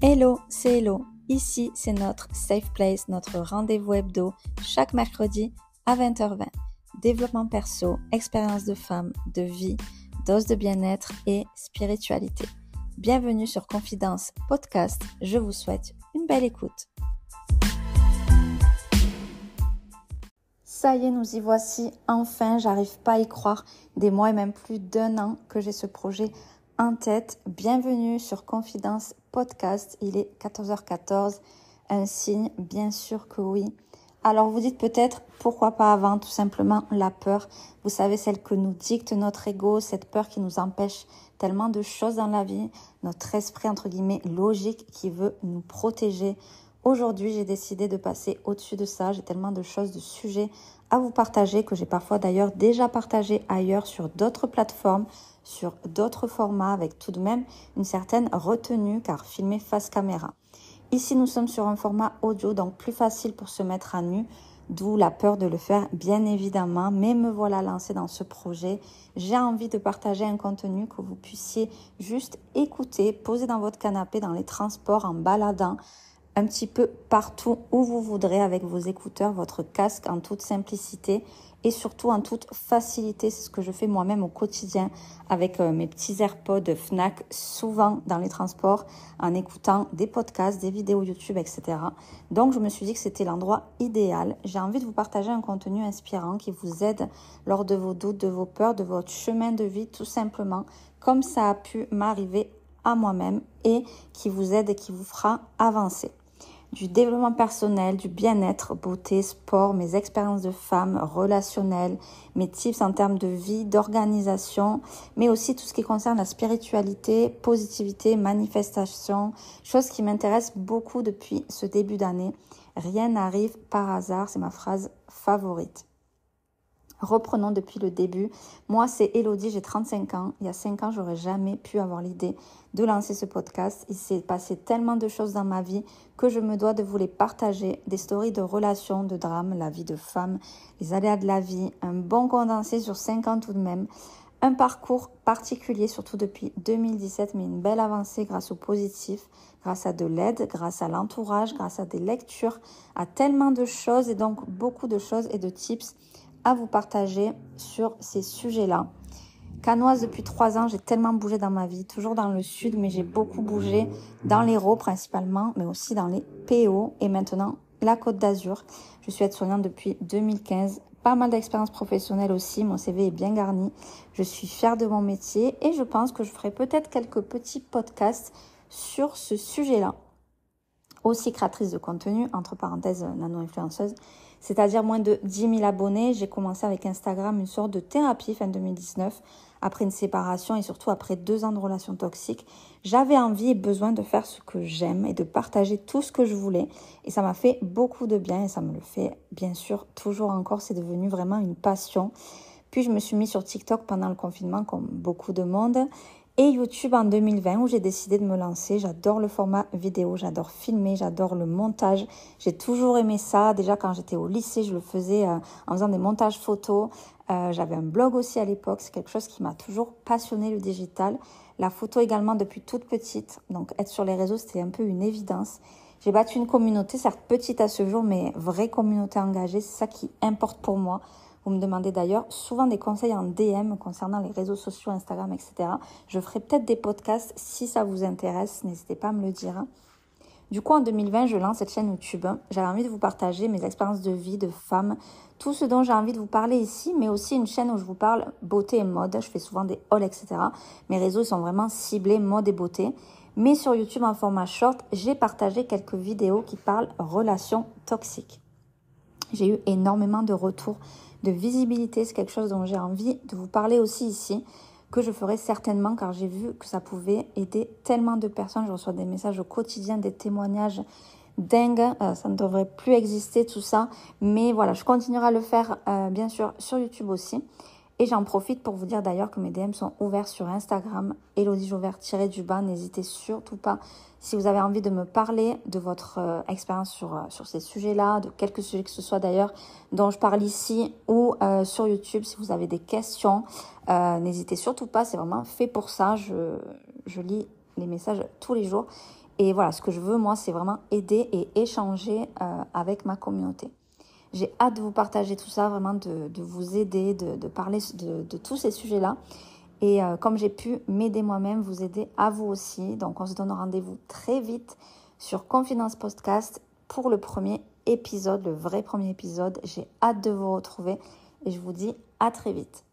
Hello, c'est Hello. Ici, c'est notre Safe Place, notre rendez-vous hebdo, chaque mercredi à 20h20. Développement perso, expérience de femme, de vie, dose de bien-être et spiritualité. Bienvenue sur Confidence Podcast. Je vous souhaite une belle écoute. Ça y est, nous y voici. Enfin, j'arrive pas à y croire. Des mois et même plus d'1 an que j'ai ce projet en tête. Bienvenue sur Confidence Podcast. Il est 14h14. Un signe, bien sûr que oui. Alors vous dites peut-être, pourquoi pas avant? Tout simplement la peur. Vous savez, celle que nous dicte notre ego, cette peur qui nous empêche tellement de choses dans la vie. Notre esprit, entre guillemets, logique qui veut nous protéger. Aujourd'hui, j'ai décidé de passer au-dessus de ça. J'ai tellement de choses, de sujets à vous partager que j'ai parfois d'ailleurs déjà partagé ailleurs sur d'autres plateformes, sur d'autres formats avec tout de même une certaine retenue car filmé face caméra. Ici, nous sommes sur un format audio, donc plus facile pour se mettre à nu, d'où la peur de le faire bien évidemment, mais me voilà lancée dans ce projet. J'ai envie de partager un contenu que vous puissiez juste écouter, poser dans votre canapé, dans les transports, en baladant, un petit peu partout où vous voudrez avec vos écouteurs, votre casque en toute simplicité et surtout en toute facilité. C'est ce que je fais moi-même au quotidien avec mes petits AirPods Fnac, souvent dans les transports, en écoutant des podcasts, des vidéos YouTube, etc. Donc je me suis dit que c'était l'endroit idéal. J'ai envie de vous partager un contenu inspirant qui vous aide lors de vos doutes, de vos peurs, de votre chemin de vie, tout simplement, comme ça a pu m'arriver à moi-même et qui vous aide et qui vous fera avancer. Du développement personnel, du bien-être, beauté, sport, mes expériences de femme, relationnelles, mes tips en termes de vie, d'organisation, mais aussi tout ce qui concerne la spiritualité, positivité, manifestation, chose qui m'intéresse beaucoup depuis ce début d'année. Rien n'arrive par hasard, c'est ma phrase favorite. Reprenons depuis le début. Moi, c'est Elodie, j'ai 35 ans. Il y a 5 ans, j'aurais jamais pu avoir l'idée de lancer ce podcast. Il s'est passé tellement de choses dans ma vie que je me dois de vous les partager. Des stories de relations, de drames, la vie de femme, les aléas de la vie, un bon condensé sur 5 ans tout de même. Un parcours particulier, surtout depuis 2017, mais une belle avancée grâce au positif, grâce à de l'aide, grâce à l'entourage, grâce à des lectures, à tellement de choses et donc beaucoup de choses et de tips à vous partager sur ces sujets-là. Canoise depuis 3 ans, j'ai tellement bougé dans ma vie, toujours dans le sud, mais j'ai beaucoup bougé dans l'Hérault principalement, mais aussi dans les PO et maintenant la Côte d'Azur. Je suis aide-soignante depuis 2015, pas mal d'expériences professionnelles aussi, mon CV est bien garni. Je suis fière de mon métier et je pense que je ferai peut-être quelques petits podcasts sur ce sujet-là. Aussi créatrice de contenu, entre parenthèses nano-influenceuse, c'est-à-dire moins de 10 000 abonnés. J'ai commencé avec Instagram une sorte de thérapie fin 2019, après une séparation et surtout après 2 ans de relations toxiques. J'avais envie et besoin de faire ce que j'aime et de partager tout ce que je voulais. Et ça m'a fait beaucoup de bien et ça me le fait bien sûr toujours encore. C'est devenu vraiment une passion. Puis je me suis mis sur TikTok pendant le confinement comme beaucoup de monde. Et YouTube en 2020 où j'ai décidé de me lancer. J'adore le format vidéo, j'adore filmer, j'adore le montage. J'ai toujours aimé ça. Déjà quand j'étais au lycée, je le faisais en faisant des montages photos. J'avais un blog aussi à l'époque. C'est quelque chose qui m'a toujours passionné, le digital. La photo également depuis toute petite. Donc être sur les réseaux, c'était un peu une évidence. J'ai bâti une communauté, certes petite à ce jour, mais vraie communauté engagée. C'est ça qui importe pour moi. Vous me demandez d'ailleurs souvent des conseils en DM concernant les réseaux sociaux, Instagram, etc. Je ferai peut-être des podcasts si ça vous intéresse. N'hésitez pas à me le dire. Du coup, en 2020, je lance cette chaîne YouTube. J'avais envie de vous partager mes expériences de vie, de femme, tout ce dont j'ai envie de vous parler ici, mais aussi une chaîne où je vous parle beauté et mode. Je fais souvent des hauls, etc. Mes réseaux sont vraiment ciblés mode et beauté. Mais sur YouTube, en format short, j'ai partagé quelques vidéos qui parlent relations toxiques. J'ai eu énormément de retours de visibilité. C'est quelque chose dont j'ai envie de vous parler aussi ici, que je ferai certainement car j'ai vu que ça pouvait aider tellement de personnes. Je reçois des messages au quotidien, des témoignages dingues. Ça ne devrait plus exister tout ça. Mais voilà, je continuerai à le faire bien sûr sur YouTube aussi. Et j'en profite pour vous dire d'ailleurs que mes DM sont ouverts sur Instagram, Elodie Jauvert-du-bas. N'hésitez surtout pas, si vous avez envie de me parler de votre expérience sur ces sujets-là, de quelques sujets que ce soit d'ailleurs dont je parle ici ou sur YouTube, si vous avez des questions, n'hésitez surtout pas, c'est vraiment fait pour ça. Je lis les messages tous les jours Et voilà, ce que je veux, moi, c'est vraiment aider et échanger avec ma communauté. J'ai hâte de vous partager tout ça, vraiment de vous aider, de parler de tous ces sujets-là. Et comme j'ai pu m'aider moi-même, vous aider à vous aussi. Donc, on se donne rendez-vous très vite sur Confidence Podcast pour le premier épisode, le vrai premier épisode. J'ai hâte de vous retrouver et je vous dis à très vite.